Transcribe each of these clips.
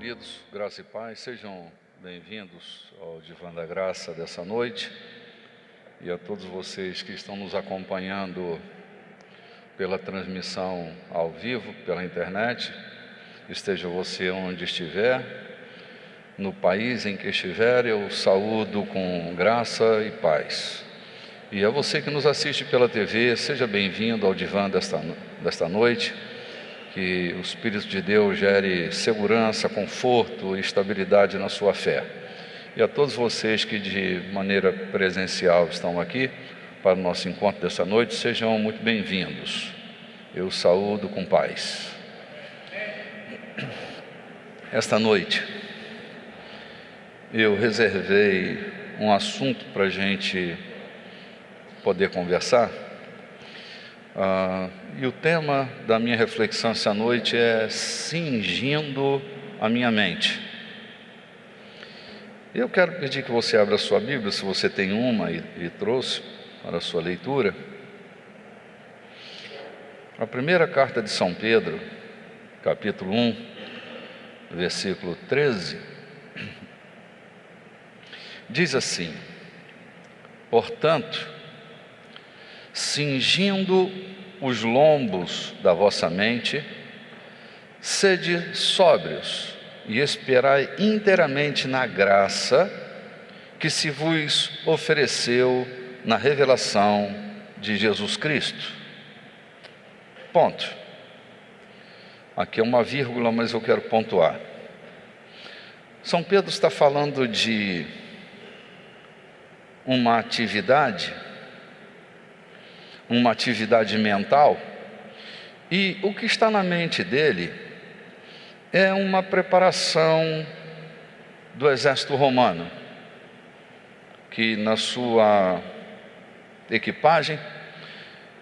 queridos, graça e paz, sejam bem-vindos ao Divã da Graça dessa noite e a todos vocês que estão nos acompanhando pela transmissão ao vivo, pela internet, esteja você onde estiver, no país em que estiver, eu saúdo com graça e paz. E a você que nos assiste pela TV, seja bem-vindo ao Divã desta noite. Que o Espírito de Deus gere segurança, conforto e estabilidade na sua fé. E a todos vocês que de maneira presencial estão aqui para o nosso encontro dessa noite, sejam muito bem-vindos. Eu saúdo com paz. Esta noite, eu reservei um assunto para a gente poder conversar. E o tema da minha reflexão essa noite é cingindo a minha mente. Eu quero pedir que você abra a sua Bíblia, se você tem uma e trouxe para a sua leitura. A primeira carta de São Pedro, capítulo 1, versículo 13, diz assim: portanto, cingindo os lombos da vossa mente, sede sóbrios e esperai inteiramente na graça que se vos ofereceu na revelação de Jesus Cristo. Ponto. Aqui é uma vírgula, mas eu quero pontuar. São Pedro está falando de uma atividade mental, e o que está na mente dele é uma preparação do exército romano, que na sua equipagem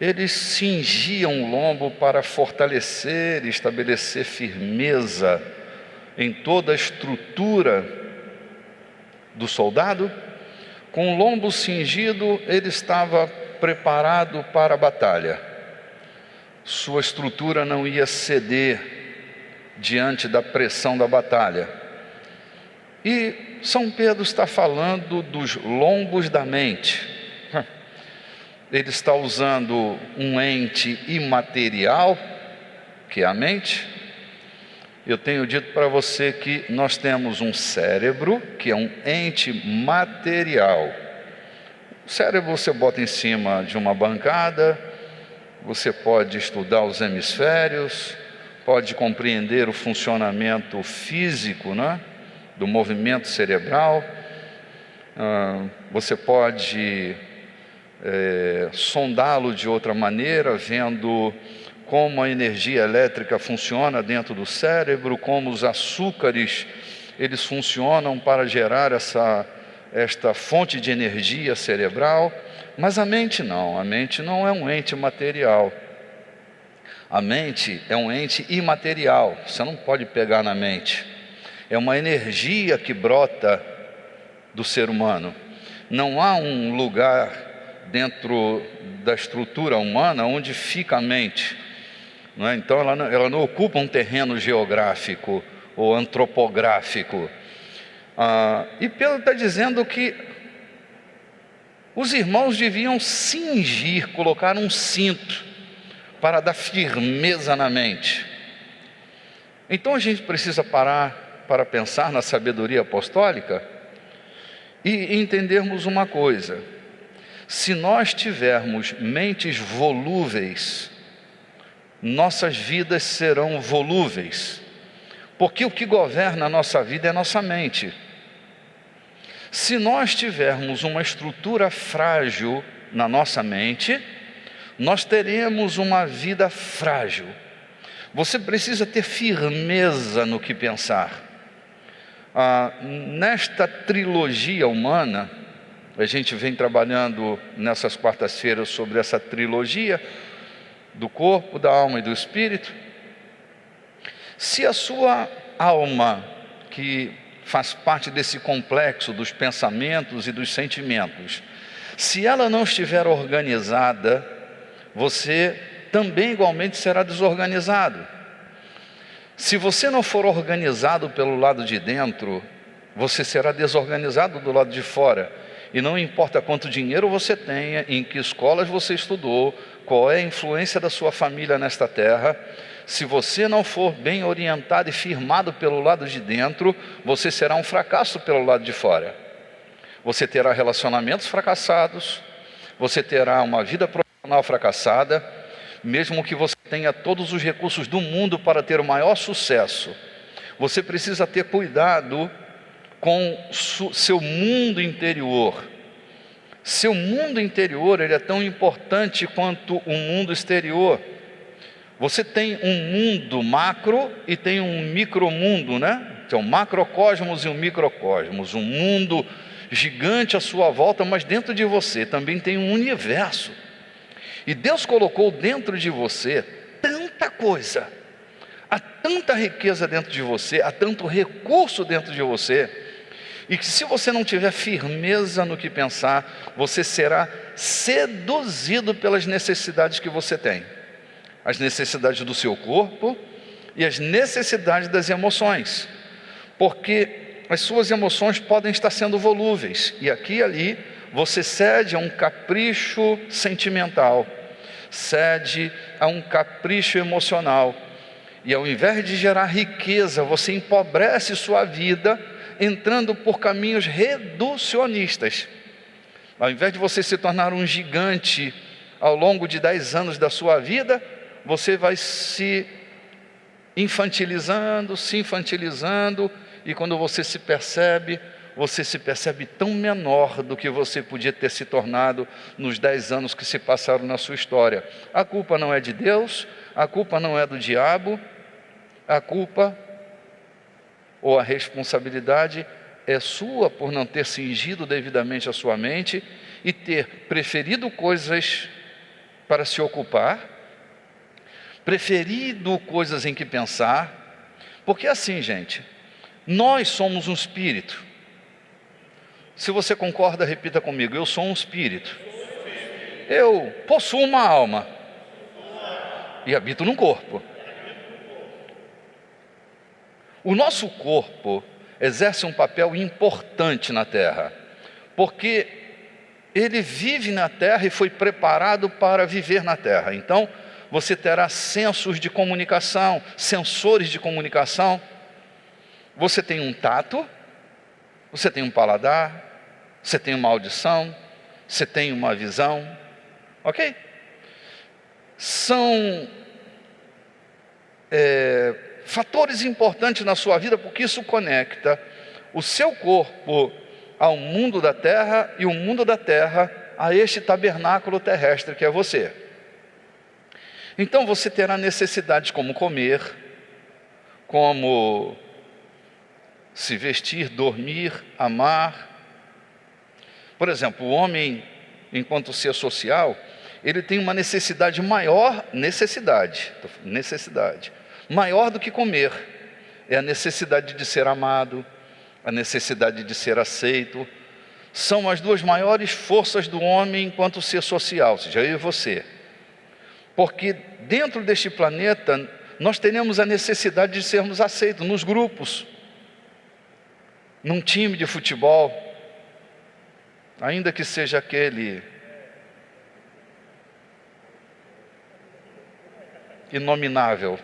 eles cingiam o lombo para fortalecer e estabelecer firmeza em toda a estrutura do soldado. Com o lombo cingido, ele estava preparado para a batalha. Sua estrutura não ia ceder diante da pressão da batalha. E São Pedro está falando dos lombos da mente. Ele está usando um ente imaterial, que é a mente. Eu tenho dito para você que nós temos um cérebro, que é um ente material. O cérebro você bota em cima de uma bancada, você pode estudar os hemisférios, pode compreender o funcionamento físico, né, do movimento cerebral, você pode sondá-lo de outra maneira, vendo como a energia elétrica funciona dentro do cérebro, como os açúcares eles funcionam para gerar esta fonte de energia cerebral. Mas a mente não é um ente material. A mente é um ente imaterial, você não pode pegar na mente. É uma energia que brota do ser humano. Não há um lugar dentro da estrutura humana onde fica a mente, não é? Então ela não ocupa um terreno geográfico ou antropográfico. E Pedro está dizendo que os irmãos deviam cingir, colocar um cinto para dar firmeza na mente. Então a gente precisa parar para pensar na sabedoria apostólica e entendermos uma coisa: se nós tivermos mentes volúveis, nossas vidas serão volúveis, porque o que governa a nossa vida é a nossa mente. Se nós tivermos uma estrutura frágil na nossa mente, nós teremos uma vida frágil. Você precisa ter firmeza no que pensar. Nesta trilogia humana, a gente vem trabalhando nessas quartas-feiras sobre essa trilogia do corpo, da alma e do espírito. Se a sua alma, que faz parte desse complexo dos pensamentos e dos sentimentos, se ela não estiver organizada, você também igualmente será desorganizado. Se você não for organizado pelo lado de dentro, você será desorganizado do lado de fora. E não importa quanto dinheiro você tenha, em que escolas você estudou, qual é a influência da sua família nesta terra, se você não for bem orientado e firmado pelo lado de dentro, você será um fracasso pelo lado de fora. Você terá relacionamentos fracassados, você terá uma vida profissional fracassada, mesmo que você tenha todos os recursos do mundo para ter o maior sucesso. Você precisa ter cuidado com seu mundo interior. Seu mundo interior, ele é tão importante quanto o mundo exterior. Você tem um mundo macro e tem um micromundo, né? Tem um macrocosmos e um microcosmos. Um mundo gigante à sua volta, mas dentro de você também tem um universo. E Deus colocou dentro de você tanta coisa. Há tanta riqueza dentro de você, há tanto recurso dentro de você, e que se você não tiver firmeza no que pensar, você será seduzido pelas necessidades que você tem. As necessidades do seu corpo e as necessidades das emoções. Porque as suas emoções podem estar sendo volúveis. E aqui e ali você cede a um capricho sentimental, cede a um capricho emocional. E ao invés de gerar riqueza, você empobrece sua vida, entrando por caminhos reducionistas. Ao invés de você se tornar um gigante ao longo de 10 anos da sua vida, você vai se infantilizando, e quando você se percebe tão menor do que você podia ter se tornado nos 10 anos que se passaram na sua história. A culpa não é de Deus, a culpa não é do diabo, a culpa ou a responsabilidade é sua por não ter cingido devidamente a sua mente e ter preferido coisas para se ocupar, preferido coisas em que pensar, porque assim, gente, nós somos um espírito. Se você concorda, repita comigo: eu sou um espírito. Eu possuo uma alma e habito num corpo. O nosso corpo exerce um papel importante na terra, porque ele vive na terra e foi preparado para viver na terra. Então, você terá sensos de comunicação, sensores de comunicação. Você tem um tato, você tem um paladar, você tem uma audição, você tem uma visão, ok? São fatores importantes na sua vida, porque isso conecta o seu corpo ao mundo da terra e o mundo da terra a este tabernáculo terrestre que é você. Então você terá necessidades como comer, como se vestir, dormir, amar. Por exemplo, o homem, enquanto ser social, ele tem uma necessidade maior, maior do que comer. É a necessidade de ser amado, a necessidade de ser aceito. São as duas maiores forças do homem enquanto ser social, ou seja, eu e você. Porque dentro deste planeta, nós teremos a necessidade de sermos aceitos nos grupos, num time de futebol, ainda que seja aquele inominável,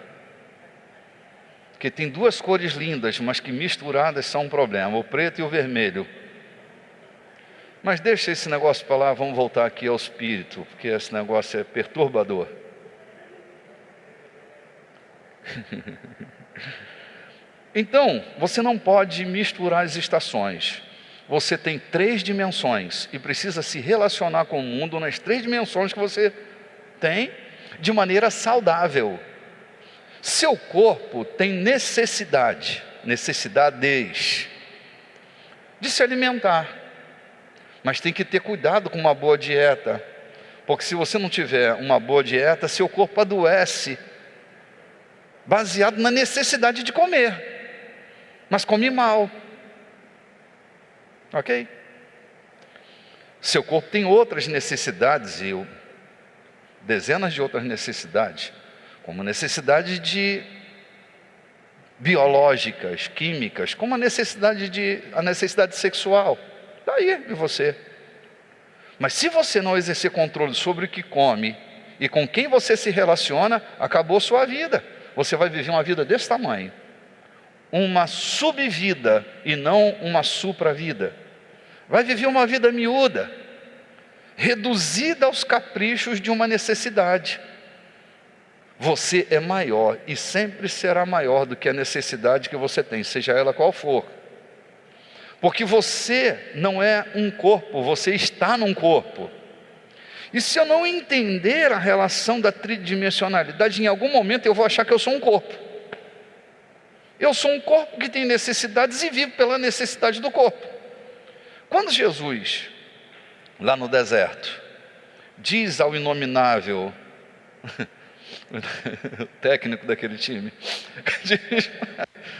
que tem duas cores lindas, mas que misturadas são um problema, o preto e o vermelho. Mas deixa esse negócio para lá, vamos voltar aqui ao espírito, porque esse negócio é perturbador. Então, você não pode misturar as estações. Você tem 3 dimensões e precisa se relacionar com o mundo nas 3 dimensões que você tem de maneira saudável. Seu corpo tem necessidades de se alimentar, mas tem que ter cuidado com uma boa dieta, porque se você não tiver uma boa dieta, seu corpo adoece, baseado na necessidade de comer, mas come mal, ok? Seu corpo tem outras necessidades, e dezenas de outras necessidades, como necessidade de biológicas, químicas, como a necessidade sexual. Está aí em você. Mas se você não exercer controle sobre o que come e com quem você se relaciona, acabou sua vida. Você vai viver uma vida desse tamanho. Uma subvida e não uma supra-vida. Vai viver uma vida miúda, reduzida aos caprichos de uma necessidade. Você é maior e sempre será maior do que a necessidade que você tem, seja ela qual for. Porque você não é um corpo, você está num corpo. E se eu não entender a relação da tridimensionalidade, em algum momento eu vou achar que eu sou um corpo. Eu sou um corpo que tem necessidades e vivo pela necessidade do corpo. Quando Jesus, lá no deserto, diz ao inominável, o técnico daquele time,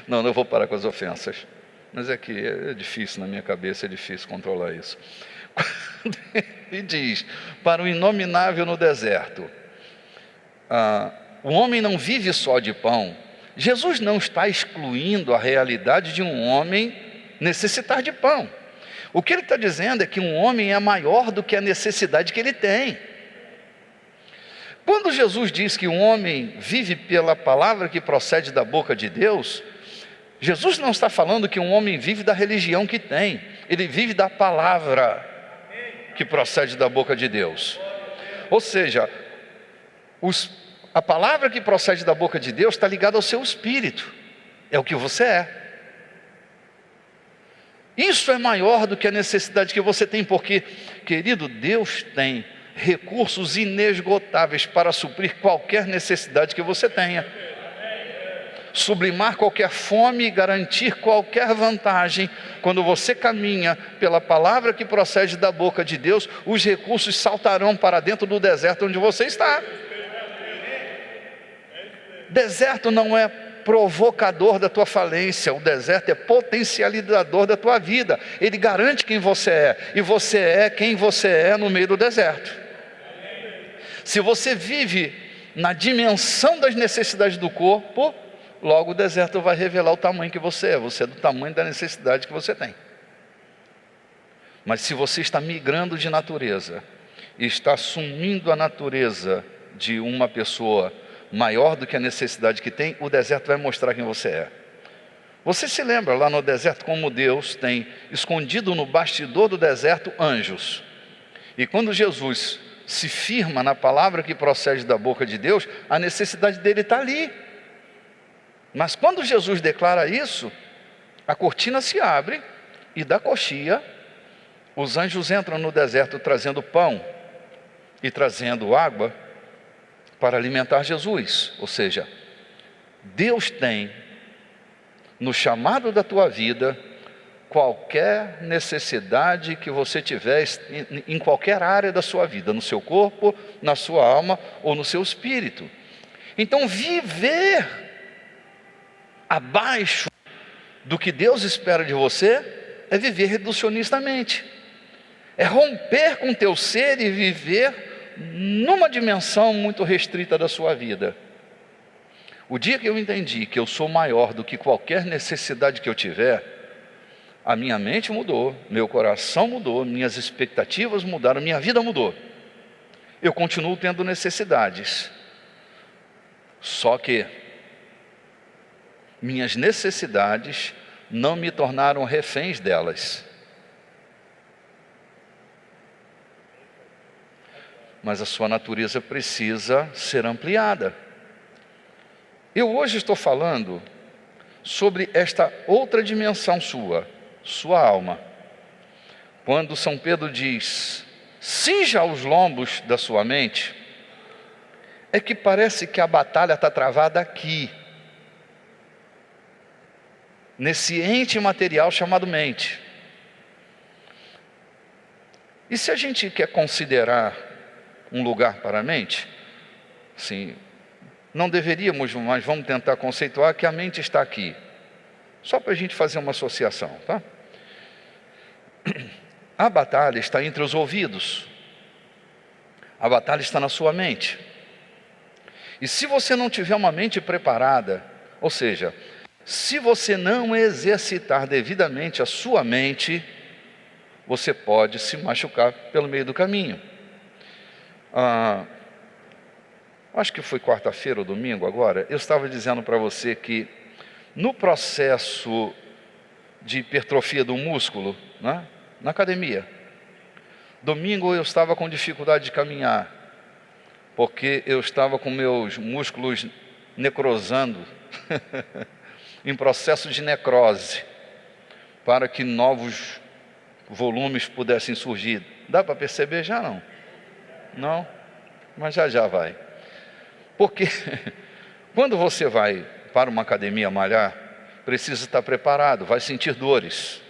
não vou parar com as ofensas, mas é que é difícil na minha cabeça, é difícil controlar isso. Quando ele diz para o inominável no deserto, o homem não vive só de pão. Jesus não está excluindo a realidade de um homem necessitar de pão. O que ele está dizendo é que um homem é maior do que a necessidade que ele tem. Quando Jesus diz que um homem vive pela palavra que procede da boca de Deus, Jesus não está falando que um homem vive da religião que tem, ele vive da palavra que procede da boca de Deus. Ou seja, a palavra que procede da boca de Deus está ligada ao seu espírito, é o que você é. Isso é maior do que a necessidade que você tem, porque, querido, Deus tem recursos inesgotáveis para suprir qualquer necessidade que você tenha, sublimar qualquer fome e garantir qualquer vantagem. Quando você caminha pela palavra que procede da boca de Deus, os recursos saltarão para dentro do deserto onde você está. Deserto não é provocador da tua falência, o deserto é potencializador da tua vida. Ele garante quem você é, e você é quem você é no meio do deserto. Se você vive na dimensão das necessidades do corpo, logo o deserto vai revelar o tamanho que você é do tamanho da necessidade que você tem. Mas se você está migrando de natureza, e está assumindo a natureza de uma pessoa maior do que a necessidade que tem, o deserto vai mostrar quem você é. Você se lembra lá no deserto como Deus tem escondido no bastidor do deserto anjos. E quando Jesus se firma na palavra que procede da boca de Deus, a necessidade dele está ali. Mas quando Jesus declara isso, a cortina se abre e da coxia, os anjos entram no deserto trazendo pão e trazendo água para alimentar Jesus. Ou seja, Deus tem no chamado da tua vida qualquer necessidade que você tiver em qualquer área da sua vida, no seu corpo, na sua alma ou no seu espírito. Então viver abaixo do que Deus espera de você é viver reducionistamente, é romper com o teu ser e viver numa dimensão muito restrita da sua vida. O dia que eu entendi que eu sou maior do que qualquer necessidade que eu tiver, a minha mente mudou, meu coração mudou, minhas expectativas mudaram, minha vida mudou. Eu continuo tendo necessidades, só que minhas necessidades não me tornaram reféns delas. Mas a sua natureza precisa ser ampliada. Eu hoje estou falando sobre esta outra dimensão sua alma. Quando São Pedro diz, cinja os lombos da sua mente, é que parece que a batalha está travada aqui, nesse ente material chamado mente. E se a gente quer considerar um lugar para a mente, sim, não deveríamos, mas vamos tentar conceituar que a mente está aqui, só para a gente fazer uma associação, tá? A batalha está entre os ouvidos, a batalha está na sua mente. E se você não tiver uma mente preparada, ou seja, Se você não exercitar devidamente a sua mente, você pode se machucar pelo meio do caminho. Acho que foi quarta-feira ou domingo agora, eu estava dizendo para você que no processo de hipertrofia do músculo, né, na academia, domingo eu estava com dificuldade de caminhar, porque eu estava com meus músculos necrosando, em processo de necrose, para que novos volumes pudessem surgir. Dá para perceber já não? Não? Mas já vai. Porque quando você vai para uma academia malhar, precisa estar preparado, vai sentir dores,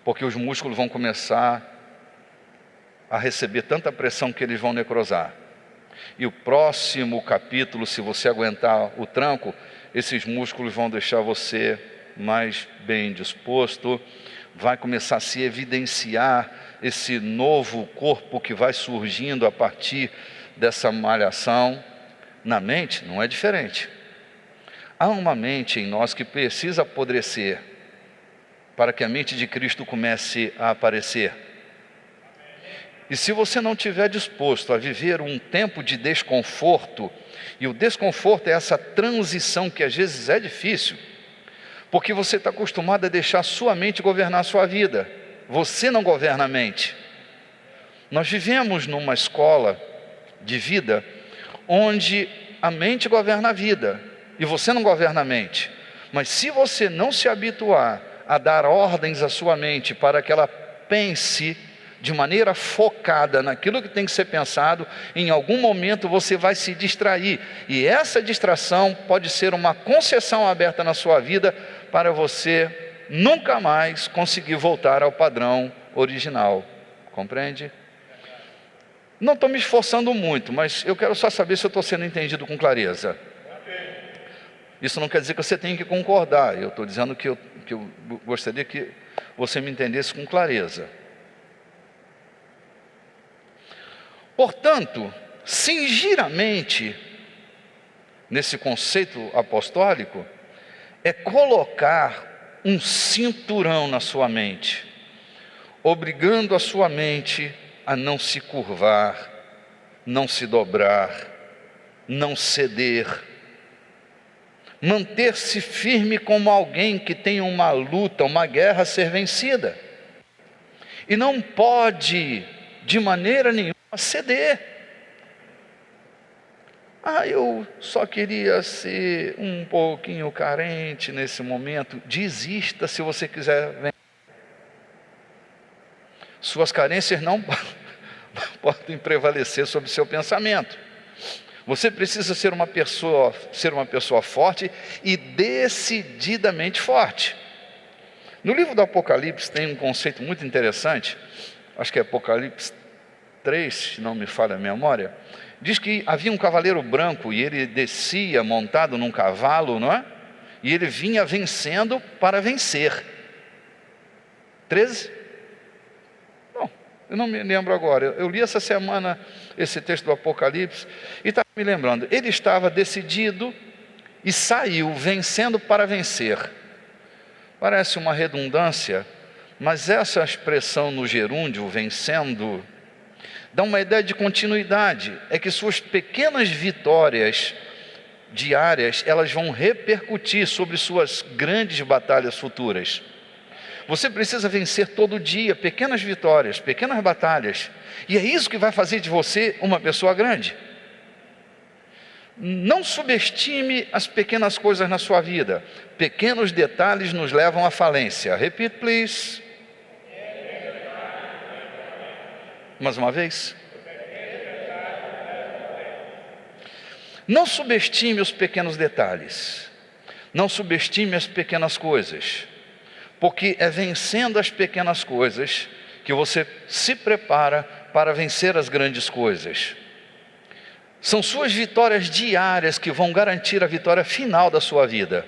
porque os músculos vão começar a receber tanta pressão que eles vão necrosar. E o próximo capítulo, se você aguentar o tranco, esses músculos vão deixar você mais bem disposto, vai começar a se evidenciar esse novo corpo que vai surgindo a partir dessa malhação. Na mente não é diferente. Há uma mente em nós que precisa apodrecer para que a mente de Cristo comece a aparecer. E se você não estiver disposto a viver um tempo de desconforto, e o desconforto é essa transição que às vezes é difícil, porque você está acostumado a deixar a sua mente governar a sua vida, você não governa a mente. Nós vivemos numa escola de vida, onde a mente governa a vida, e você não governa a mente. Mas se você não se habituar a dar ordens à sua mente, para que ela pense de maneira focada naquilo que tem que ser pensado, em algum momento você vai se distrair, e essa distração pode ser uma concessão aberta na sua vida, para você nunca mais conseguir voltar ao padrão original, compreende? Não estou me esforçando muito, mas eu quero só saber se eu estou sendo entendido com clareza. Isso não quer dizer que você tem que concordar, eu estou dizendo que eu gostaria que você me entendesse com clareza. Portanto, cingir a mente, nesse conceito apostólico, é colocar um cinturão na sua mente, obrigando a sua mente a não se curvar, não se dobrar, não ceder, manter-se firme como alguém que tem uma luta, uma guerra a ser vencida, e não pode de maneira nenhuma ceder. Eu só queria ser um pouquinho carente nesse momento. Desista se você quiser. Suas carências não podem prevalecer sobre seu pensamento. Você precisa ser uma pessoa forte e decididamente forte. No livro do Apocalipse tem um conceito muito interessante, acho que é Apocalipse 3, se não me falha a memória, diz que havia um cavaleiro branco e ele descia montado num cavalo, não é? E ele vinha vencendo para vencer. 13? Não, eu não me lembro agora. Eu li essa semana esse texto do Apocalipse e estava me lembrando. Ele estava decidido e saiu vencendo para vencer. Parece uma redundância, mas essa expressão no gerúndio, vencendo, dá uma ideia de continuidade. É que suas pequenas vitórias diárias, elas vão repercutir sobre suas grandes batalhas futuras. Você precisa vencer todo dia, pequenas vitórias, pequenas batalhas, e é isso que vai fazer de você uma pessoa grande. Não subestime as pequenas coisas na sua vida. Pequenos detalhes nos levam à falência. Repeat, please. Mais uma vez. Não subestime os pequenos detalhes. Não subestime as pequenas coisas. Porque é vencendo as pequenas coisas que você se prepara para vencer as grandes coisas. São suas vitórias diárias que vão garantir a vitória final da sua vida.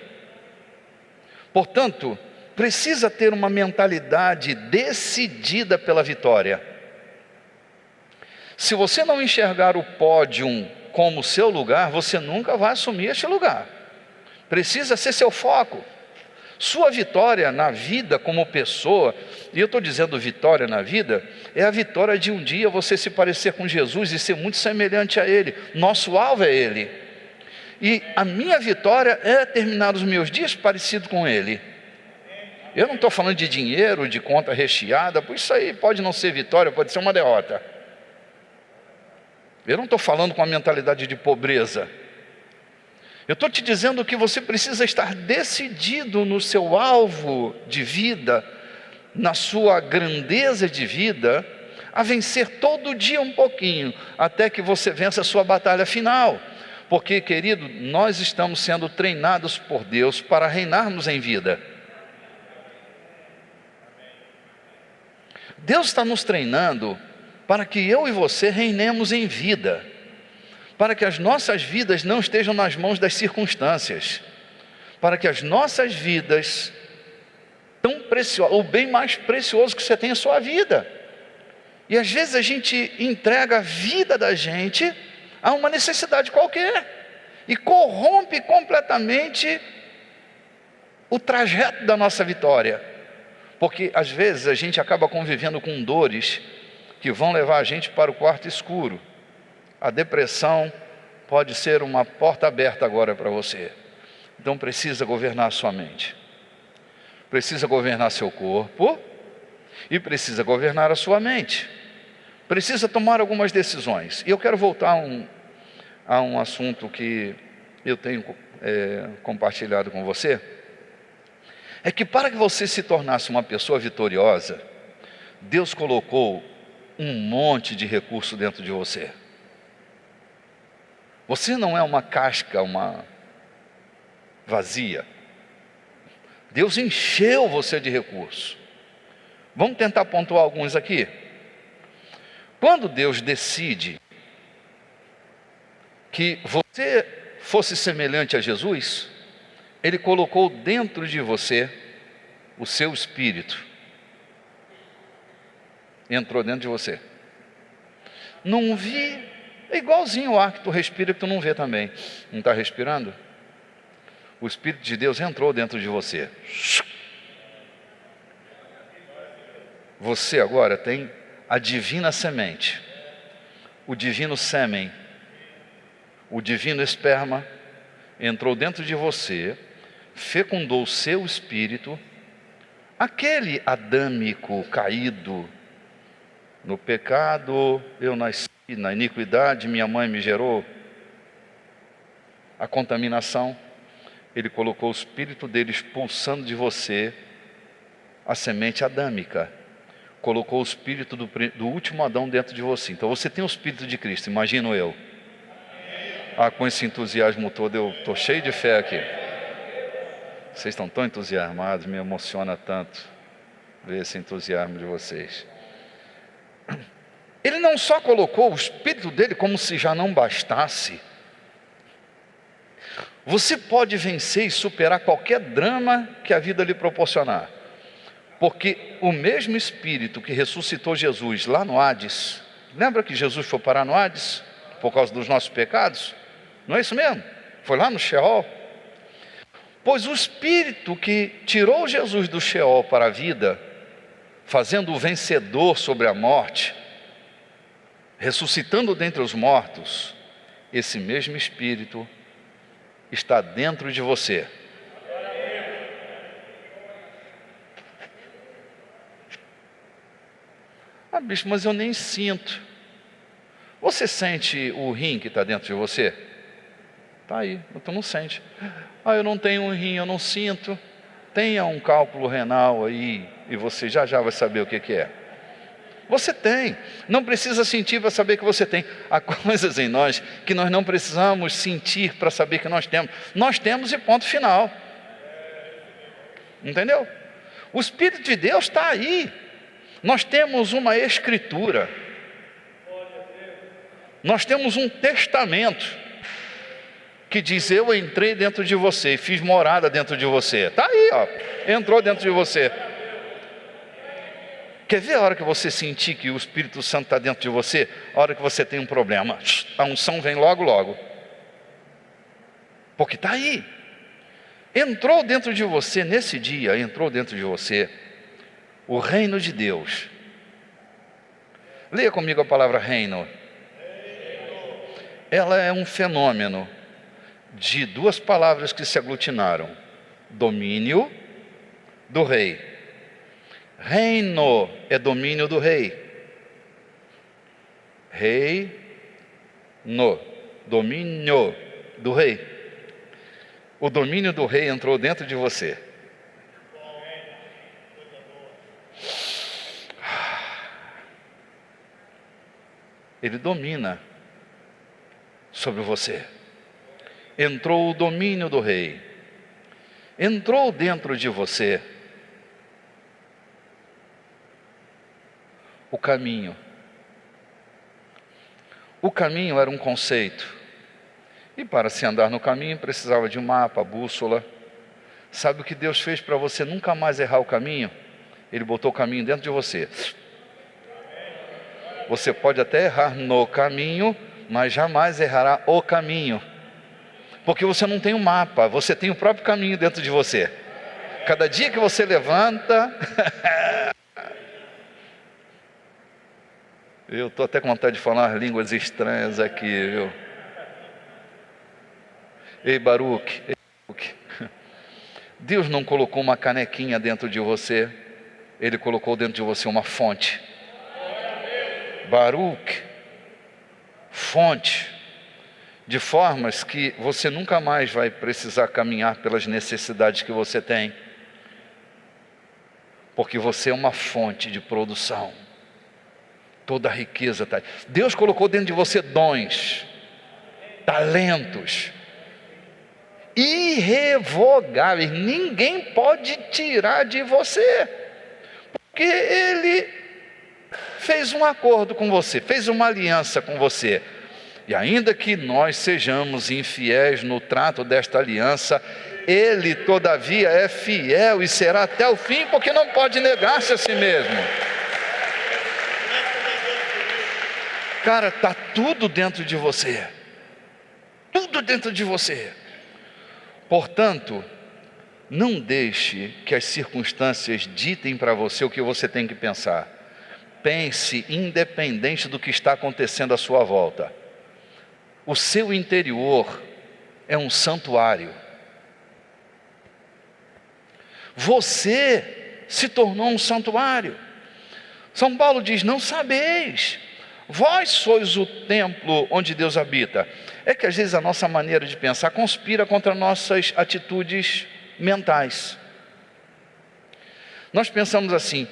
Portanto, precisa ter uma mentalidade decidida pela vitória. Se você não enxergar o pódio como seu lugar, você nunca vai assumir este lugar. Precisa ser seu foco. Sua vitória na vida como pessoa, e eu estou dizendo vitória na vida, é a vitória de um dia você se parecer com Jesus e ser muito semelhante a Ele. Nosso alvo é Ele. E a minha vitória é terminar os meus dias parecido com Ele. Eu não estou falando de dinheiro, de conta recheada, pois isso aí pode não ser vitória, pode ser uma derrota. Eu não estou falando com a mentalidade de pobreza. Eu estou te dizendo que você precisa estar decidido no seu alvo de vida, na sua grandeza de vida, a vencer todo dia um pouquinho, até que você vença a sua batalha final. Porque, querido, nós estamos sendo treinados por Deus para reinarmos em vida. Deus está nos treinando para que eu e você reinemos em vida, para que as nossas vidas não estejam nas mãos das circunstâncias, para que as nossas vidas, tão preciosas, o bem mais precioso que você tem é a sua vida. E às vezes a gente entrega a vida da gente a uma necessidade qualquer, e corrompe completamente o trajeto da nossa vitória, porque às vezes a gente acaba convivendo com dores que vão levar a gente para o quarto escuro. A depressão pode ser uma porta aberta agora para você. Então precisa governar a sua mente, precisa governar seu corpo e precisa governar a sua mente. Precisa tomar algumas decisões. E eu quero voltar a um assunto que eu tenho compartilhado com você. É que para que você se tornasse uma pessoa vitoriosa, Deus colocou um monte de recurso dentro de você. Você não é uma casca, uma vazia. Deus encheu você de recursos. Vamos tentar pontuar alguns aqui. Quando Deus decide que você fosse semelhante a Jesus, Ele colocou dentro de você o seu espírito. Entrou dentro de você. Não vi, é igualzinho o ar que tu respira que tu não vê também. Não está respirando? O Espírito de Deus entrou dentro de você. Você agora tem a divina semente, o divino sêmen, o divino esperma, entrou dentro de você, fecundou o seu espírito, aquele adâmico caído, no pecado eu nasci, na iniquidade minha mãe me gerou, a contaminação, Ele colocou o espírito dele expulsando de você a semente adâmica, colocou o espírito do último Adão dentro de você. Então você tem o espírito de Cristo, imagino eu. Com esse entusiasmo todo, eu estou cheio de fé aqui. Vocês estão tão entusiasmados, me emociona tanto ver esse entusiasmo de vocês. Ele não só colocou o espírito dele, como se já não bastasse. Você pode vencer e superar qualquer drama que a vida lhe proporcionar, porque o mesmo Espírito que ressuscitou Jesus lá no Hades, lembra que Jesus foi parar no Hades por causa dos nossos pecados? Não é isso mesmo? Foi lá no Sheol. Pois o Espírito que tirou Jesus do Sheol para a vida, fazendo-o vencedor sobre a morte, ressuscitando dentre os mortos, esse mesmo Espírito está dentro de você. Bicho, mas eu nem sinto. Você sente o rim que está dentro de você? Está aí, tu não sente. Eu não tenho um rim, eu não sinto. Tenha um cálculo renal aí e você já vai saber o que é. Você tem, não precisa sentir para saber que você tem. Há coisas em nós que nós não precisamos sentir para saber que nós temos. Nós temos e ponto final. Entendeu? O Espírito de Deus está aí. Nós temos uma escritura. Nós temos um testamento que diz: eu entrei dentro de você e fiz morada dentro de você. Está aí, entrou dentro de você. Quer ver a hora que você sentir que o Espírito Santo está dentro de você? A hora que você tem um problema, a unção vem logo, logo. Porque está aí. Entrou dentro de você, nesse dia, entrou dentro de você o reino de Deus. Leia comigo a palavra reino. Ela é um fenômeno de duas palavras que se aglutinaram: domínio do rei. Reino é domínio do rei. Rei, no, domínio do rei. O domínio do rei entrou dentro de você. Ele domina sobre você. Entrou o domínio do rei. Entrou dentro de você o caminho. O caminho era um conceito. E para se andar no caminho precisava de um mapa, bússola. Sabe o que Deus fez para você nunca mais errar o caminho? Ele botou o caminho dentro de você. Você pode até errar no caminho, mas jamais errará o caminho. Porque você não tem um mapa, você tem o próprio caminho dentro de você. Cada dia que você levanta... Eu estou até com vontade de falar línguas estranhas aqui, viu? Ei, Baruque, Deus não colocou uma canequinha dentro de você, Ele colocou dentro de você uma fonte. Baruque, fonte, de formas que você nunca mais vai precisar caminhar pelas necessidades que você tem, porque você é uma fonte de produção. Toda a riqueza está aí. Deus colocou dentro de você dons, talentos irrevogáveis. Ninguém pode tirar de você, porque Ele fez um acordo com você, fez uma aliança com você. E ainda que nós sejamos infiéis no trato desta aliança, Ele todavia é fiel e será até o fim, porque não pode negar-se a si mesmo. Cara, está tudo dentro de você. Tudo dentro de você. Portanto, não deixe que as circunstâncias ditem para você o que você tem que pensar. Pense independente do que está acontecendo à sua volta. O seu interior é um santuário. Você se tornou um santuário. São Paulo diz: não sabeis, vós sois o templo onde Deus habita. É que às vezes a nossa maneira de pensar conspira contra nossas atitudes mentais. Nós pensamos assim: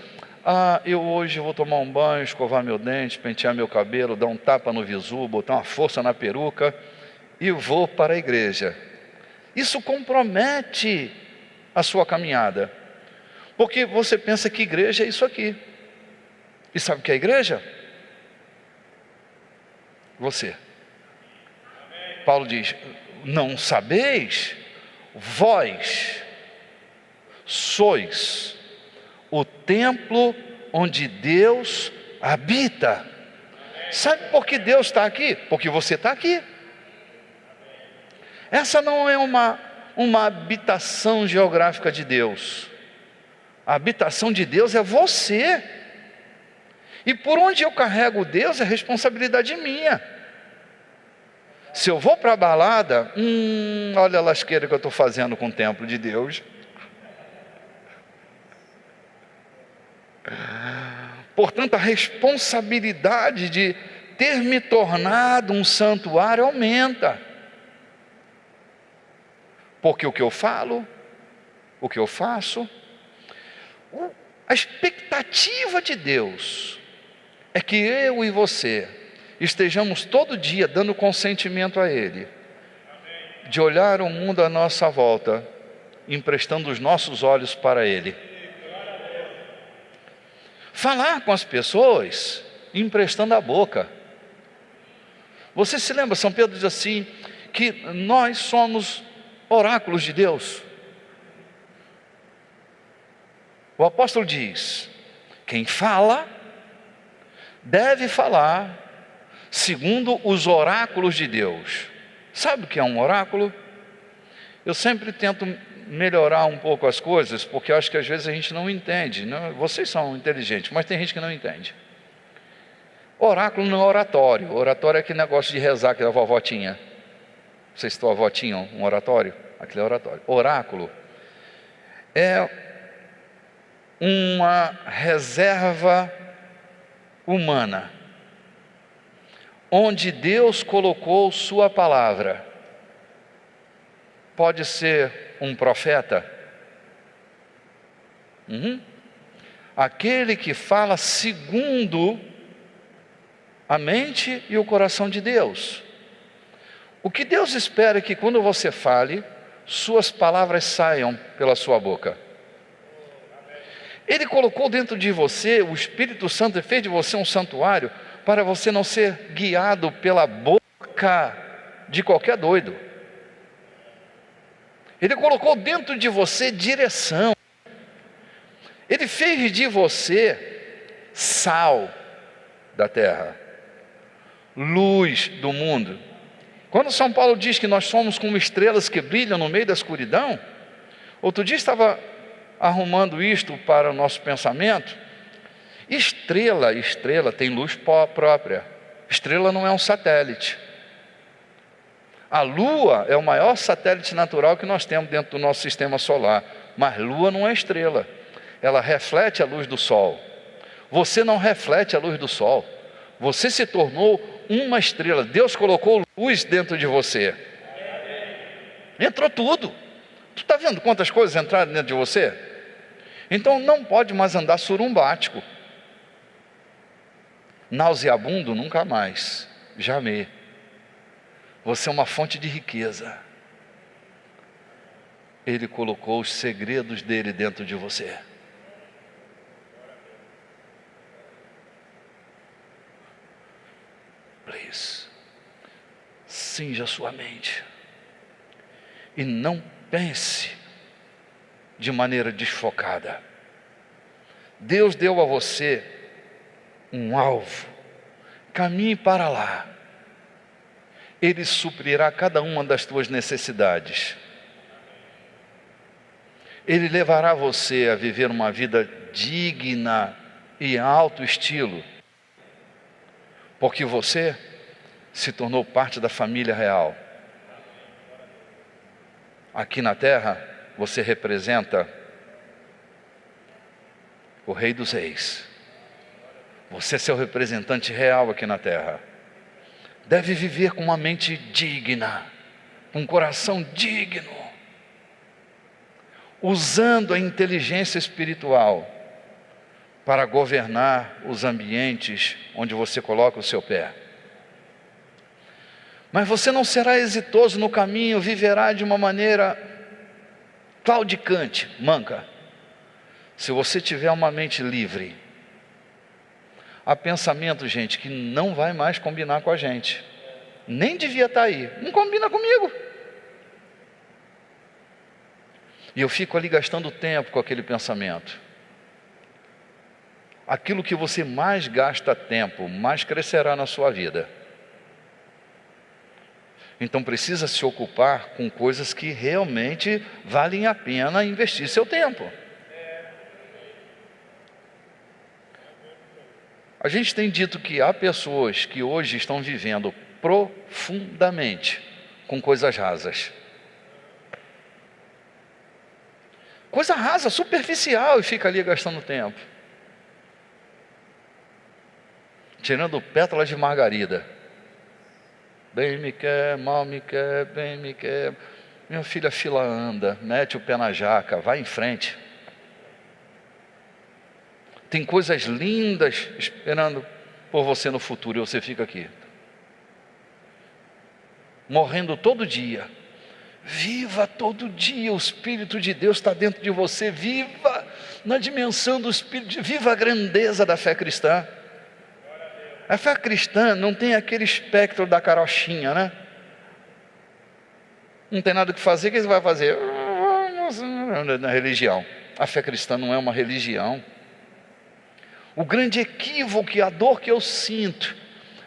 eu hoje vou tomar um banho, escovar meu dente, pentear meu cabelo, dar um tapa no visu, botar uma força na peruca e vou para a igreja. Isso compromete a sua caminhada, porque você pensa que igreja é isso aqui. E sabe o que é igreja? Você. Paulo diz: não sabeis, vós sois o templo onde Deus habita. Sabe por que Deus está aqui? Porque você está aqui. Essa não é uma habitação geográfica de Deus. A habitação de Deus é você. E por onde eu carrego Deus é responsabilidade minha. Se eu vou para a balada, olha a lasqueira que eu estou fazendo com o templo de Deus. Portanto, a responsabilidade de ter me tornado um santuário aumenta. Porque o que eu falo, o que eu faço, a expectativa de Deus é que eu e você estejamos todo dia dando consentimento a Ele, de olhar o mundo à nossa volta, emprestando os nossos olhos para Ele. Falar com as pessoas, emprestando a boca. Você se lembra, São Pedro diz assim, que nós somos oráculos de Deus. O apóstolo diz: quem fala, deve falar segundo os oráculos de Deus. Sabe o que é um oráculo? Eu sempre tento melhorar um pouco as coisas, porque eu acho que às vezes a gente não entende. Vocês são inteligentes, mas tem gente que não entende. Oráculo não é oratório. Oratório é aquele negócio de rezar que a vovó tinha. Vocês tua avó tinha um oratório? Aquele é oratório. Oráculo é uma reserva humana, onde Deus colocou sua palavra. Pode ser um profeta, aquele que fala segundo a mente e o coração de Deus. O que Deus espera é que quando você fale, suas palavras saiam pela sua boca. Ele colocou dentro de você, o Espírito Santo fez de você um santuário, para você não ser guiado pela boca de qualquer doido. Ele colocou dentro de você direção. Ele fez de você sal da terra, luz do mundo. Quando São Paulo diz que nós somos como estrelas que brilham no meio da escuridão, outro dia estava arrumando isto para o nosso pensamento. Estrela tem luz própria. Estrela não é um satélite. A Lua é o maior satélite natural que nós temos dentro do nosso sistema solar. Mas Lua não é estrela. Ela reflete a luz do Sol. Você não reflete a luz do Sol. Você se tornou uma estrela. Deus colocou luz dentro de você. Entrou tudo. Tu está vendo quantas coisas entraram dentro de você? Então não pode mais andar surumbático. Nauseabundo nunca mais. Jamais. Você é uma fonte de riqueza. Ele colocou os segredos dele dentro de você. Please. Cinja sua mente. E não pense de maneira desfocada. Deus deu a você um alvo. Caminhe para lá. Ele suprirá cada uma das tuas necessidades. Ele levará você a viver uma vida digna e alto estilo, porque você se tornou parte da família real. Aqui na terra, você representa o Rei dos Reis. Você é seu representante real aqui na terra. Deve viver com uma mente digna, com um coração digno, usando a inteligência espiritual para governar os ambientes onde você coloca o seu pé. Mas você não será exitoso no caminho, viverá de uma maneira claudicante, manca, se você tiver uma mente livre. Há pensamento, gente, que não vai mais combinar com a gente. Nem devia estar aí. Não combina comigo. E eu fico ali gastando tempo com aquele pensamento. Aquilo que você mais gasta tempo, mais crescerá na sua vida. Então precisa se ocupar com coisas que realmente valem a pena investir seu tempo. A gente tem dito que há pessoas que hoje estão vivendo profundamente com coisas rasas. Coisa rasa, superficial, e fica ali gastando tempo. Tirando pétalas de margarida. Bem me quer, mal me quer, bem me quer. Minha filha, a fila anda, mete o pé na jaca, vai em frente. Tem coisas lindas esperando por você no futuro, e você fica aqui, morrendo todo dia. Viva todo dia, o Espírito de Deus está dentro de você. Viva na dimensão do Espírito, viva a grandeza da fé cristã. A fé cristã não tem aquele espectro da carochinha, né? Não tem nada que fazer, o que você vai fazer? Na religião. A fé cristã não é uma religião. O grande equívoco e a dor que eu sinto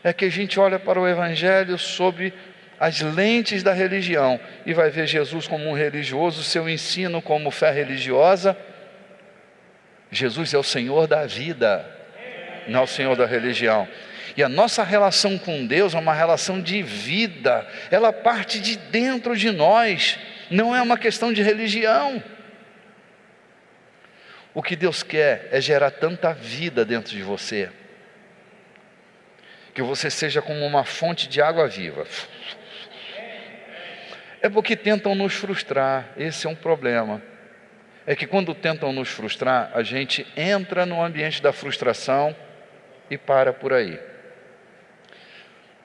é que a gente olha para o Evangelho sob as lentes da religião e vai ver Jesus como um religioso, seu ensino como fé religiosa. Jesus é o Senhor da vida, não é o Senhor da religião. E a nossa relação com Deus é uma relação de vida, ela parte de dentro de nós, não é uma questão de religião. O que Deus quer é gerar tanta vida dentro de você, que você seja como uma fonte de água viva. É porque tentam nos frustrar, esse é um problema. É que quando tentam nos frustrar, a gente entra no ambiente da frustração e para por aí.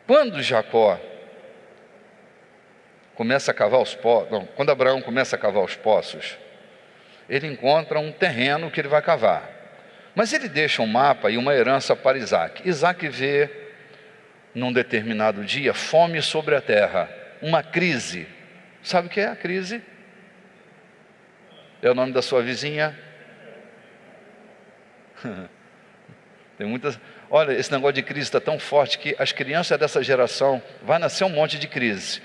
Quando Jacó começa a cavar os poços, quando Abraão começa a cavar os poços, ele encontra um terreno que ele vai cavar. Mas ele deixa um mapa e uma herança para Isaac. Isaac vê, num determinado dia, fome sobre a terra, uma crise. Sabe o que é a crise? É o nome da sua vizinha? Tem muitas. Olha, esse negócio de crise está tão forte que as crianças dessa geração vai nascer um monte de crise.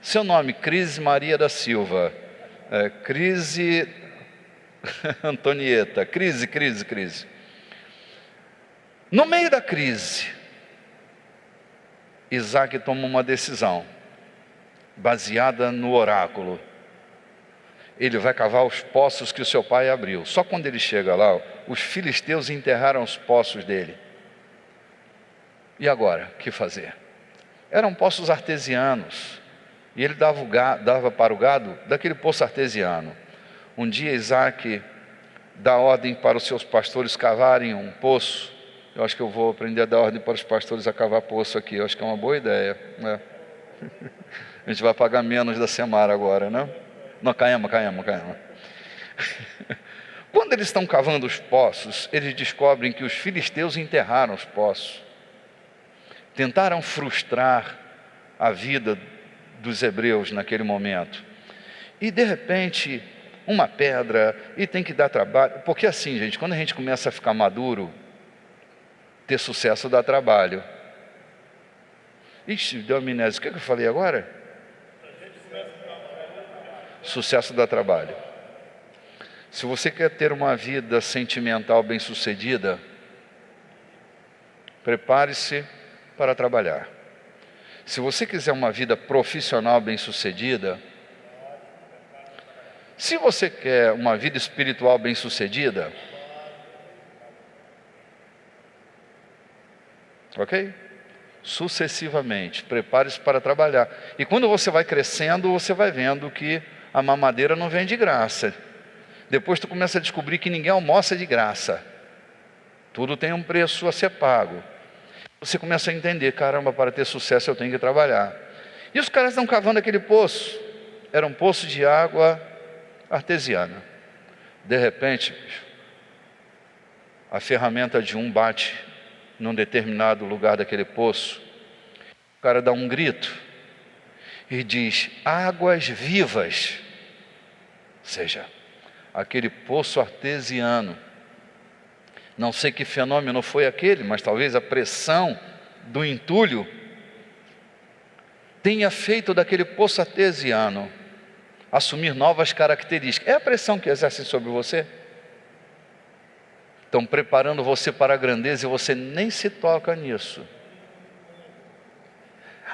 Seu nome, Crise Maria da Silva, Crise Antonieta, crise. No meio da crise, Isaac toma uma decisão, baseada no oráculo. Ele vai cavar os poços que o seu pai abriu. Só quando ele chega lá, os filisteus enterraram os poços dele. E agora, o que fazer? Eram poços artesianos, e ele dava para o gado daquele poço artesiano. Um dia Isaac dá ordem para os seus pastores cavarem um poço. Eu acho que eu vou aprender a dar ordem para os pastores a cavar poço aqui, eu acho que é uma boa ideia, né? A gente vai pagar menos da Semara agora, né? Não, caema. Quando eles estão cavando os poços, eles descobrem que os filisteus enterraram os poços. Tentaram frustrar a vida dos hebreus naquele momento. E de repente, uma pedra, e tem que dar trabalho. Porque assim, gente, quando a gente começa a ficar maduro, ter sucesso dá trabalho. Ixi, deu amnésia. O que eu falei agora? Sucesso dá trabalho. Se você quer ter uma vida sentimental bem-sucedida, prepare-se para trabalhar. Se você quiser uma vida profissional bem-sucedida, se você quer uma vida espiritual bem-sucedida, ok? Sucessivamente, prepare-se para trabalhar. E quando você vai crescendo, você vai vendo que a mamadeira não vem de graça. Depois tu começa a descobrir que ninguém almoça de graça. Tudo tem um preço a ser pago. Você começa a entender, caramba, para ter sucesso eu tenho que trabalhar. E os caras estão cavando aquele poço. Era um poço de água artesiana. De repente, a ferramenta de um bate num determinado lugar daquele poço. O cara dá um grito e diz: águas vivas. Ou seja, aquele poço artesiano, não sei que fenômeno foi aquele, mas talvez a pressão do entulho tenha feito daquele poço artesiano assumir novas características. É a pressão que exercem sobre você. Estão preparando você para a grandeza e você nem se toca nisso.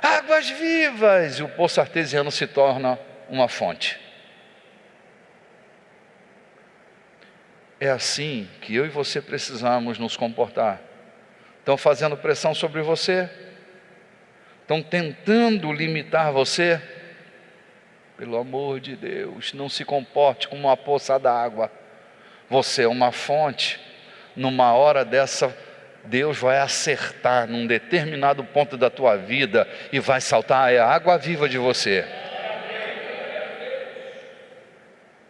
Águas vivas! E o poço artesiano se torna uma fonte. É assim que eu e você precisamos nos comportar. Estão fazendo pressão sobre você? Estão tentando limitar você? Pelo amor de Deus, não se comporte como uma poça d'água. Você é uma fonte. Numa hora dessa, Deus vai acertar num determinado ponto da tua vida e vai saltar a água viva de você.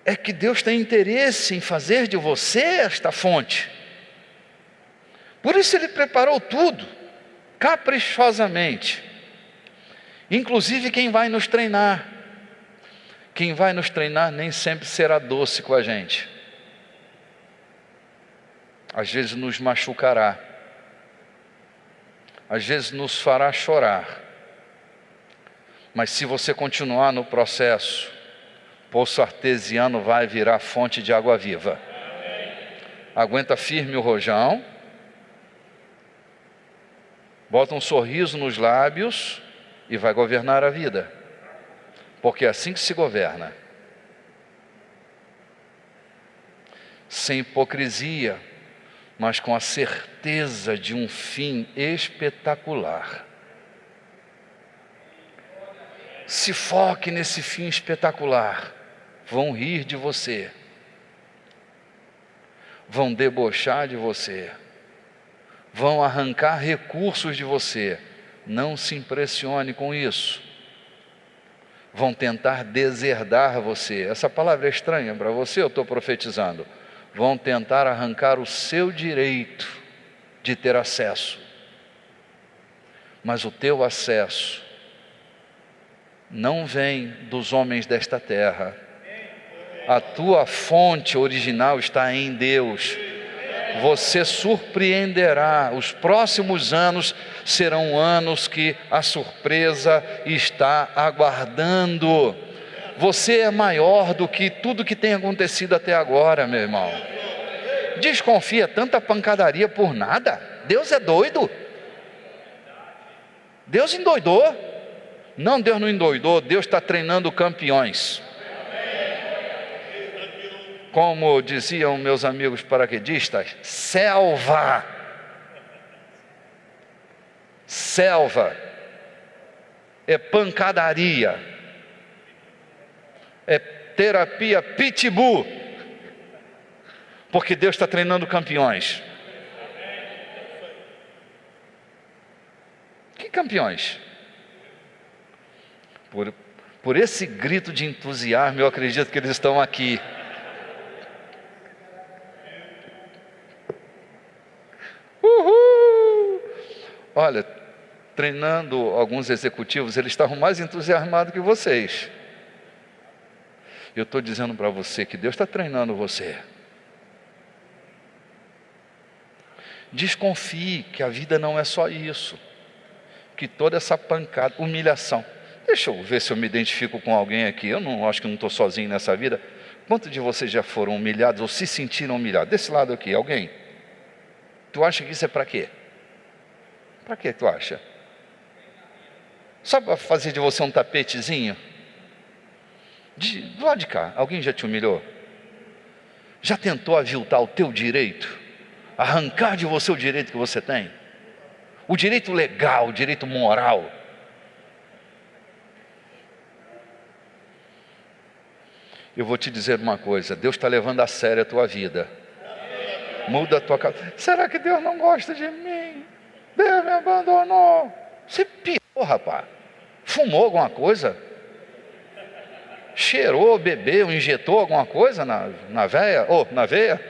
É que Deus tem interesse em fazer de você esta fonte. Por isso Ele preparou tudo, caprichosamente. Inclusive quem vai nos treinar. Quem vai nos treinar nem sempre será doce com a gente. Às vezes nos machucará. Às vezes nos fará chorar. Mas se você continuar no processo, poço artesiano vai virar fonte de água viva. Aguenta firme o rojão, bota um sorriso nos lábios e vai governar a vida, porque é assim que se governa, sem hipocrisia, mas com a certeza de um fim espetacular. Se foque nesse fim espetacular. Vão rir de você, vão debochar de você, vão arrancar recursos de você. Não se impressione com isso. Vão tentar deserdar você. Essa palavra é estranha para você, eu estou profetizando. Vão tentar arrancar o seu direito de ter acesso. Mas o teu acesso não vem dos homens desta terra. A tua fonte original está em Deus. Você surpreenderá. Os próximos anos serão anos que a surpresa está aguardando. Você é maior do que tudo que tem acontecido até agora, meu irmão. Desconfia tanta pancadaria por nada. Deus é doido. Deus endoidou. Não, Deus não endoidou. Deus está treinando campeões. Como diziam meus amigos paraquedistas, selva. Selva é pancadaria, é terapia pitbull, porque Deus está treinando campeões. Que campeões? Por esse grito de entusiasmo, eu acredito que eles estão aqui. Uhul! Olha, treinando alguns executivos, eles estavam mais entusiasmados que vocês. Eu estou dizendo para você que Deus está treinando você. Desconfie que a vida não é só isso, que toda essa pancada, humilhação. Deixa eu ver se eu me identifico com alguém aqui. Eu não acho que não estou sozinho nessa vida. Quantos de vocês já foram humilhados ou se sentiram humilhados? Desse lado aqui, alguém? Tu acha que isso é para quê? Para que tu acha? Só para fazer de você um tapetezinho? Do lado de cá, alguém já te humilhou? Já tentou aviltar o teu direito? Arrancar de você o direito que você tem? O direito legal, o direito moral? Eu vou te dizer uma coisa, Deus está levando a sério a tua vida. Muda a tua casa. Será que Deus não gosta de mim? Deus me abandonou. Você pirou, rapaz. Fumou alguma coisa? Cheirou, bebeu, injetou alguma coisa na veia? Ou na veia?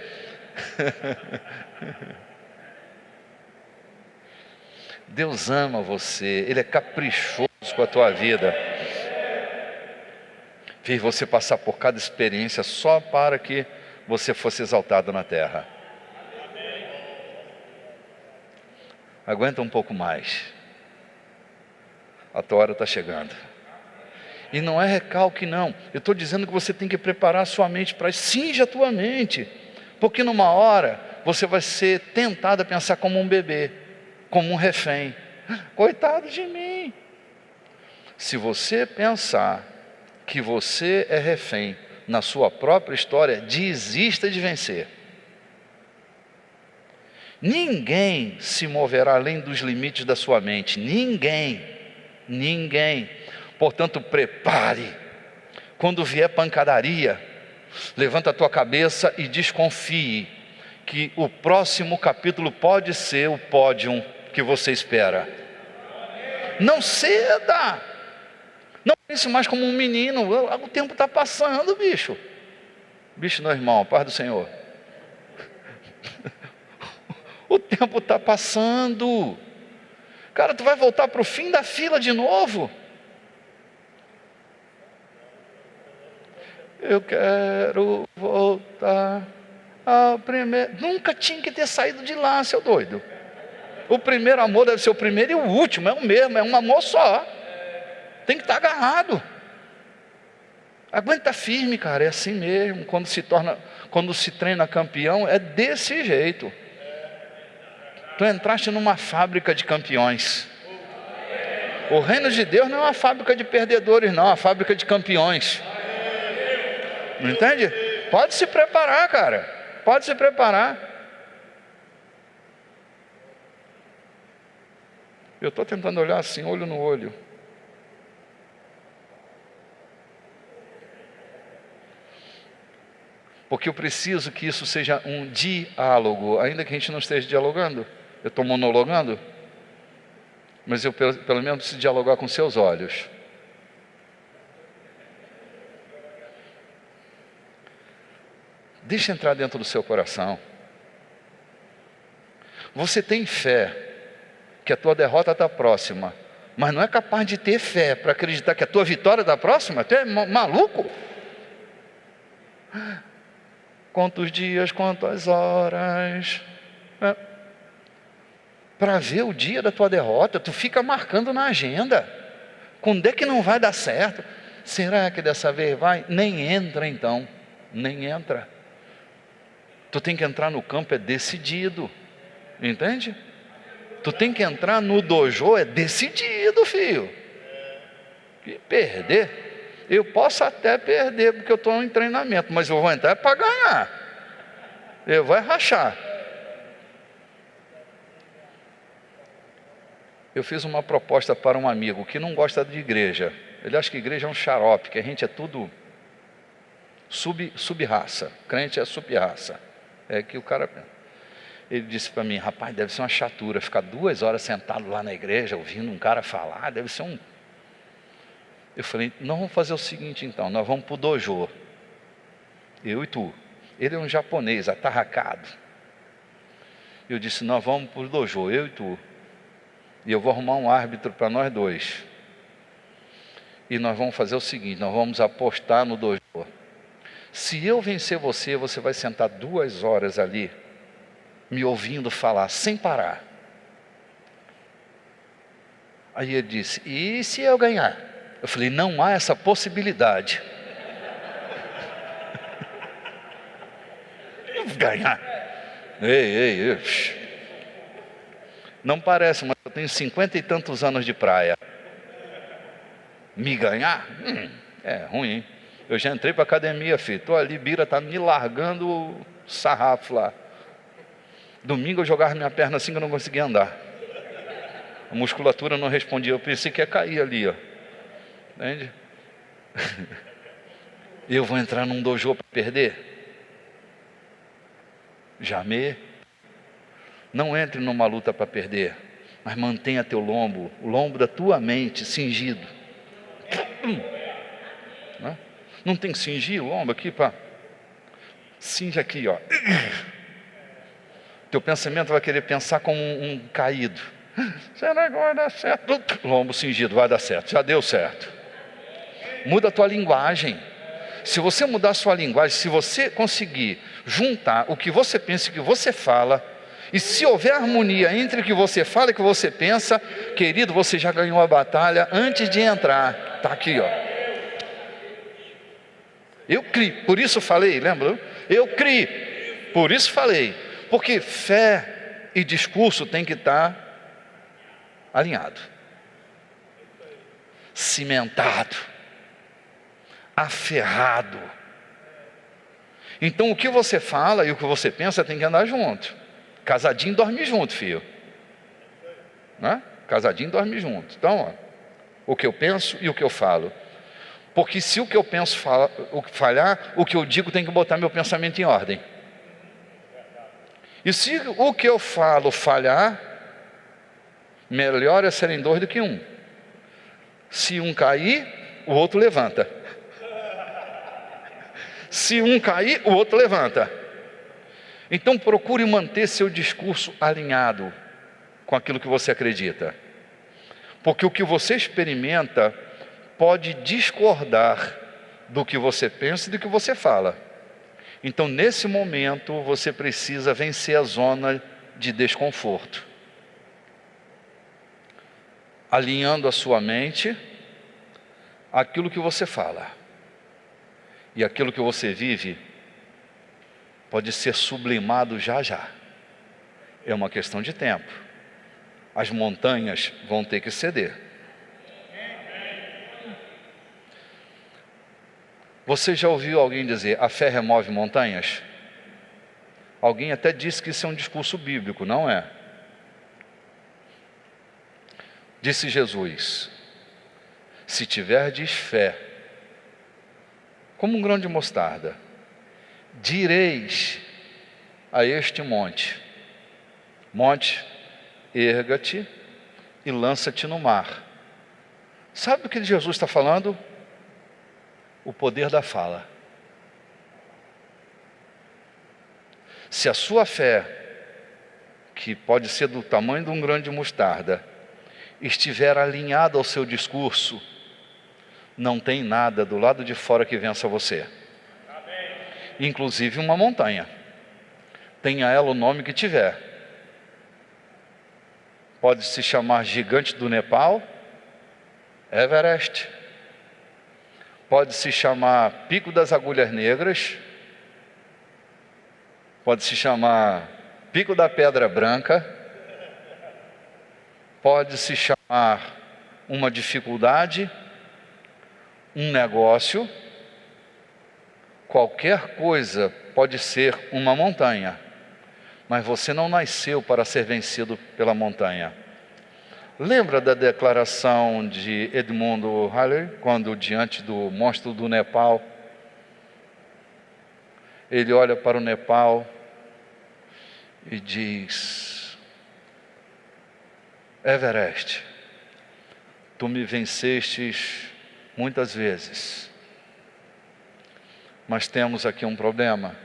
Deus ama você. Ele é caprichoso com a tua vida. Fez você passar por cada experiência só para que você fosse exaltado na terra. Aguenta um pouco mais. A tua hora está chegando. E não é recalque não. Eu estou dizendo que você tem que preparar a sua mente para isso. Cinja a tua mente. Porque numa hora você vai ser tentado a pensar como um bebê, como um refém. Coitado de mim. Se você pensar que você é refém na sua própria história, desista de vencer. Ninguém se moverá além dos limites da sua mente. Ninguém. Portanto, prepare. Quando vier pancadaria, levanta a tua cabeça e desconfie que o próximo capítulo pode ser o pódio que você espera. Não ceda. Não pense mais como um menino. O tempo está passando, bicho. Bicho não, irmão, a paz do Senhor. O tempo está passando. Cara, tu vai voltar para o fim da fila de novo? Eu quero voltar ao primeiro. Nunca tinha que ter saído de lá, seu doido. O primeiro amor deve ser o primeiro e o último, é o mesmo, é um amor só. tem que estar agarrado. Aguenta firme, cara, é assim mesmo. Quando se treina campeão, é desse jeito. Tu entraste numa fábrica de campeões. O reino de Deus não é uma fábrica de perdedores, não, é uma fábrica de campeões. Não entende? Pode se preparar, cara. Pode se preparar. Eu estou tentando olhar assim, olho no olho. Porque eu preciso que isso seja um diálogo, ainda que a gente não esteja dialogando. Eu estou monologando, mas eu pelo menos preciso dialogar com seus olhos. Deixa entrar dentro do seu coração. Você tem fé que a tua derrota está próxima, mas não é capaz de ter fé para acreditar que a tua vitória está próxima? Tu é maluco? Quantos dias, quantas horas, para ver o dia da tua derrota, tu fica marcando na agenda. Quando é que não vai dar certo? Será que dessa vez vai? Nem entra então, nem entra. Tu tem que entrar no campo, é decidido, entende? Tu tem que entrar no dojo, é decidido, filho. E perder, eu posso até perder, porque eu estou em treinamento, mas eu vou entrar para ganhar. Eu vou rachar. Eu fiz uma proposta para um amigo que não gosta de igreja. Ele acha que igreja é um xarope, que a gente é tudo sub-raça. Crente é sub-raça. É que o cara... Ele disse para mim, rapaz, deve ser uma chatura ficar 2 horas sentado lá na igreja, ouvindo um cara falar, deve ser um... Eu falei, nós vamos fazer o seguinte então, nós vamos para o dojo, eu e tu. Ele é um japonês, atarracado. Eu disse, nós vamos para o dojo, eu e tu. E eu vou arrumar um árbitro para nós dois. E nós vamos fazer o seguinte, nós vamos apostar no dojo. Se eu vencer você, você vai sentar 2 horas ali, me ouvindo falar, sem parar. Aí ele disse, e se eu ganhar? Eu falei, não há essa possibilidade. Ganhar. Ei. Não parece, mas eu tenho 50 e tantos anos de praia. Me ganhar? É ruim, hein? Eu já entrei para a academia, filho. Estou ali, Bira está me largando o sarrafo lá. Domingo eu jogava minha perna assim que eu não conseguia andar. A musculatura não respondia. Eu pensei que ia cair ali, ó. Entende? Eu vou entrar num dojo para perder? Jamais. Não entre numa luta para perder, mas mantenha teu lombo, o lombo da tua mente cingido. Não tem que cingir o lombo aqui para... Cinge aqui, ó. Teu pensamento vai querer pensar como um caído. Será que vai dar certo? Lombo cingido, vai dar certo. Já deu certo. Muda a tua linguagem. Se você mudar a sua linguagem, se você conseguir juntar o que você pensa e o que você fala, e se houver harmonia entre o que você fala e o que você pensa, querido, você já ganhou a batalha antes de entrar. Está aqui, ó. Eu criei, por isso falei, lembra? Eu criei, por isso falei. Porque fé e discurso tem que estar alinhado, cimentado, aferrado. Então o que você fala e o que você pensa tem que andar junto. Casadinho dorme junto, filho. Né? Casadinho dorme junto. Então, ó, o que eu penso e o que eu falo. Porque se o que eu penso falhar, o que eu digo tem que botar meu pensamento em ordem. E se o que eu falo falhar, melhor é serem 2 do que 1. Se um cair, o outro levanta. Se um cair, o outro levanta. Então procure manter seu discurso alinhado com aquilo que você acredita. Porque o que você experimenta pode discordar do que você pensa e do que você fala. Então nesse momento você precisa vencer a zona de desconforto. Alinhando a sua mente, aquilo que você fala e aquilo que você vive pode ser sublimado já já. É uma questão de tempo. As montanhas vão ter que ceder. Você já ouviu alguém dizer, a fé remove montanhas? Alguém até disse que isso é um discurso bíblico, não é? Disse Jesus, se tiverdes fé, como um grão de mostarda, direis a este monte, monte, erga-te e lança-te no mar. Sabe do que Jesus está falando? O poder da fala. Se a sua fé, que pode ser do tamanho de um grão de mostarda, estiver alinhada ao seu discurso, não tem nada do lado de fora que vença você. Inclusive uma montanha. Tenha ela o nome que tiver. Pode se chamar gigante do Nepal, Everest. Pode se chamar Pico das Agulhas Negras. Pode se chamar Pico da Pedra Branca. Pode se chamar uma dificuldade, um negócio. Qualquer coisa pode ser uma montanha, mas você não nasceu para ser vencido pela montanha. Lembra da declaração de Edmund Hillary, quando diante do monstro do Nepal, ele olha para o Nepal e diz, Everest, tu me vencestes muitas vezes, mas temos aqui um problema.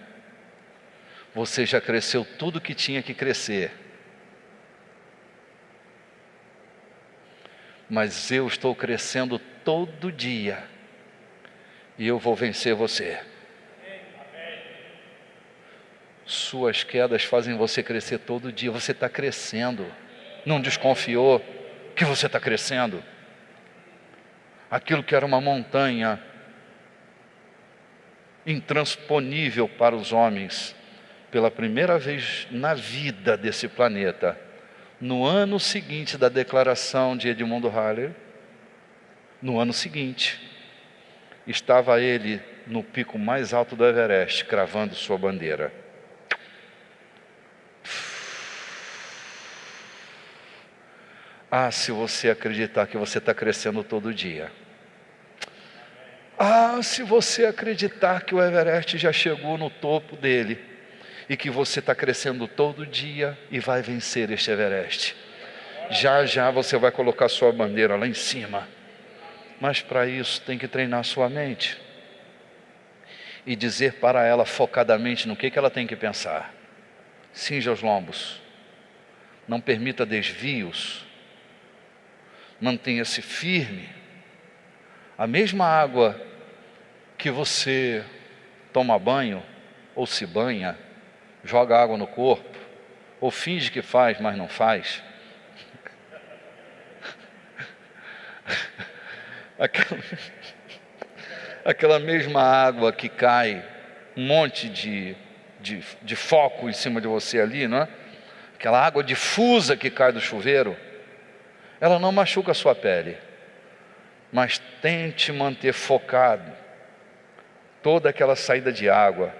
Você já cresceu tudo que tinha que crescer, mas eu estou crescendo todo dia e eu vou vencer você. Suas quedas fazem você crescer todo dia. Você está crescendo. Não desconfiou que você está crescendo? Aquilo que era uma montanha intransponível para os homens, pela primeira vez na vida desse planeta, no ano seguinte da declaração de Edmund Hillary, no ano seguinte, estava ele no pico mais alto do Everest, cravando sua bandeira. Ah, se você acreditar que você está crescendo todo dia. Ah, se você acreditar que o Everest já chegou no topo dele e que você está crescendo todo dia e vai vencer este Everest. Já já você vai colocar sua bandeira lá em cima. Mas para isso tem que treinar sua mente e dizer para ela focadamente no que ela tem que pensar. Cinja os lombos, não permita desvios, mantenha-se firme. A mesma água que você toma banho ou se banha, joga água no corpo, ou finge que faz, mas não faz. Aquela mesma água que cai, um monte de foco em cima de você ali, não é? Aquela água difusa que cai do chuveiro, ela não machuca a sua pele, mas tente manter focado toda aquela saída de água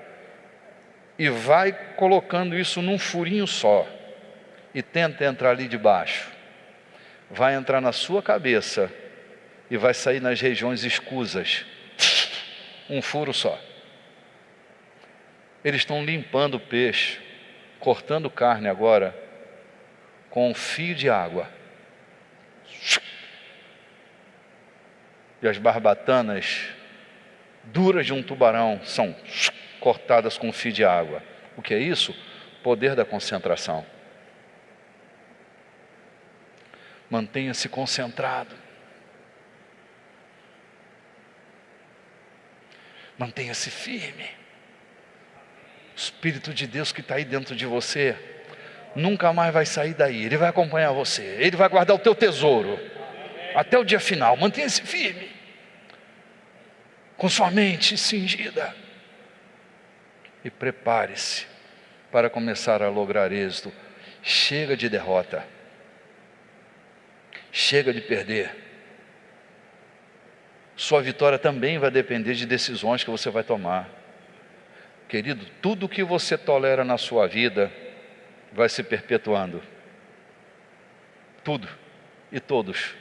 e vai colocando isso num furinho só e tenta entrar ali debaixo. Vai entrar na sua cabeça e vai sair nas regiões escusas. Um furo só. Eles estão limpando o peixe, cortando carne agora com um fio de água. E as barbatanas duras de um tubarão são cortadas com um fio de água. O que é isso? Poder da concentração. Mantenha-se concentrado. Mantenha-se firme. O Espírito de Deus que está aí dentro de você nunca mais vai sair daí. Ele vai acompanhar você. Ele vai guardar o teu tesouro até o dia final. Mantenha-se firme. com sua mente cingida. E prepare-se para começar a lograr êxito. Chega de derrota. Chega de perder. Sua vitória também vai depender de decisões que você vai tomar. Querido, tudo que você tolera na sua vida vai se perpetuando. Tudo e todos.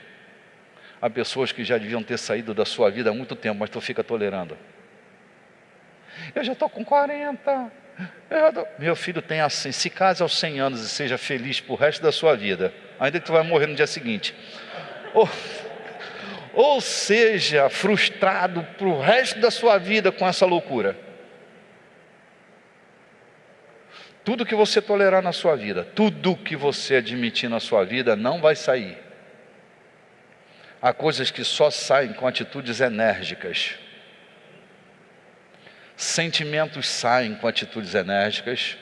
Há pessoas que já deviam ter saído da sua vida há muito tempo, mas tu fica tolerando. Eu já estou com 40. Meu filho tem assim, se case aos 100 anos e seja feliz para o resto da sua vida, ainda que tu vai morrer no dia seguinte. Ou seja frustrado para o resto da sua vida com essa loucura. Tudo que você tolerar na sua vida, tudo que você admitir na sua vida não vai sair. Há coisas que só saem com atitudes enérgicas. Sentimentos saem com atitudes enérgicas.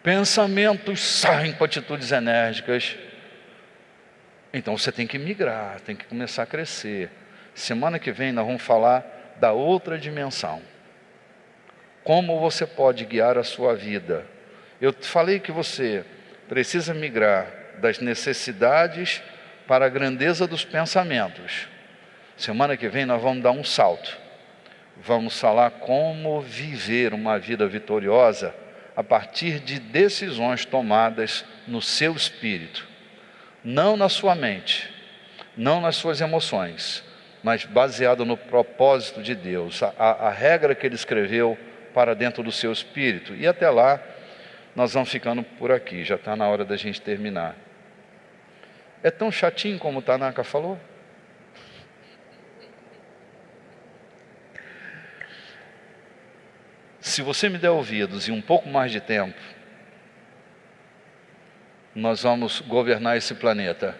Pensamentos saem com atitudes enérgicas. Então você tem que migrar, tem que começar a crescer. Semana que vem nós vamos falar da outra dimensão. Como você pode guiar a sua vida? Eu falei que você precisa migrar das necessidades para a grandeza dos pensamentos. Semana que vem nós vamos dar um salto. Vamos falar como viver uma vida vitoriosa a partir de decisões tomadas no seu espírito. Não na sua mente, não nas suas emoções, mas baseado no propósito de Deus, a regra que Ele escreveu para dentro do seu espírito. E até lá, nós vamos ficando por aqui, já está na hora da gente terminar. É tão chatinho como o Tanaka falou? Se você me der ouvidos e um pouco mais de tempo, nós vamos governar esse planeta.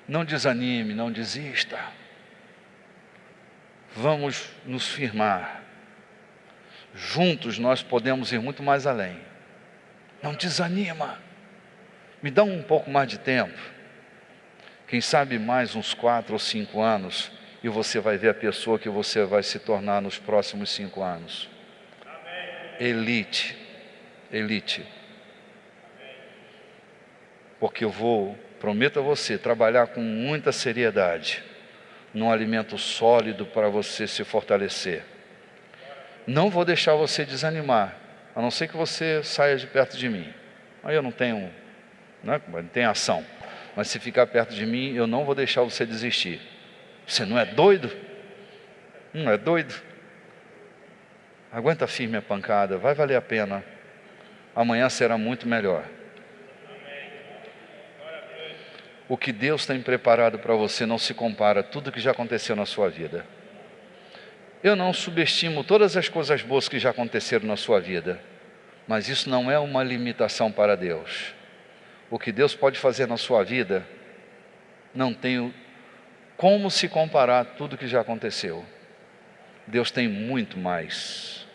Não desanime, não desista. Vamos nos firmar. Juntos nós podemos ir muito mais além. Não desanima. Me dá um pouco mais de tempo. Quem sabe mais uns 4 ou 5 anos, e você vai ver a pessoa que você vai se tornar nos próximos 5 anos. Elite. Elite. Porque eu vou, prometo a você, trabalhar com muita seriedade num alimento sólido para você se fortalecer. Não vou deixar você desanimar, a não ser que você saia de perto de mim. Aí eu não tenho ação. Mas se ficar perto de mim, eu não vou deixar você desistir. Você não é doido? Não é doido? Aguenta firme a pancada, vai valer a pena. Amanhã será muito melhor. O que Deus tem preparado para você não se compara a tudo que já aconteceu na sua vida. Eu não subestimo todas as coisas boas que já aconteceram na sua vida, mas isso não é uma limitação para Deus. O que Deus pode fazer na sua vida, não tem como se comparar a tudo que já aconteceu. Deus tem muito mais,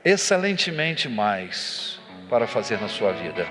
excelentemente mais, para fazer na sua vida.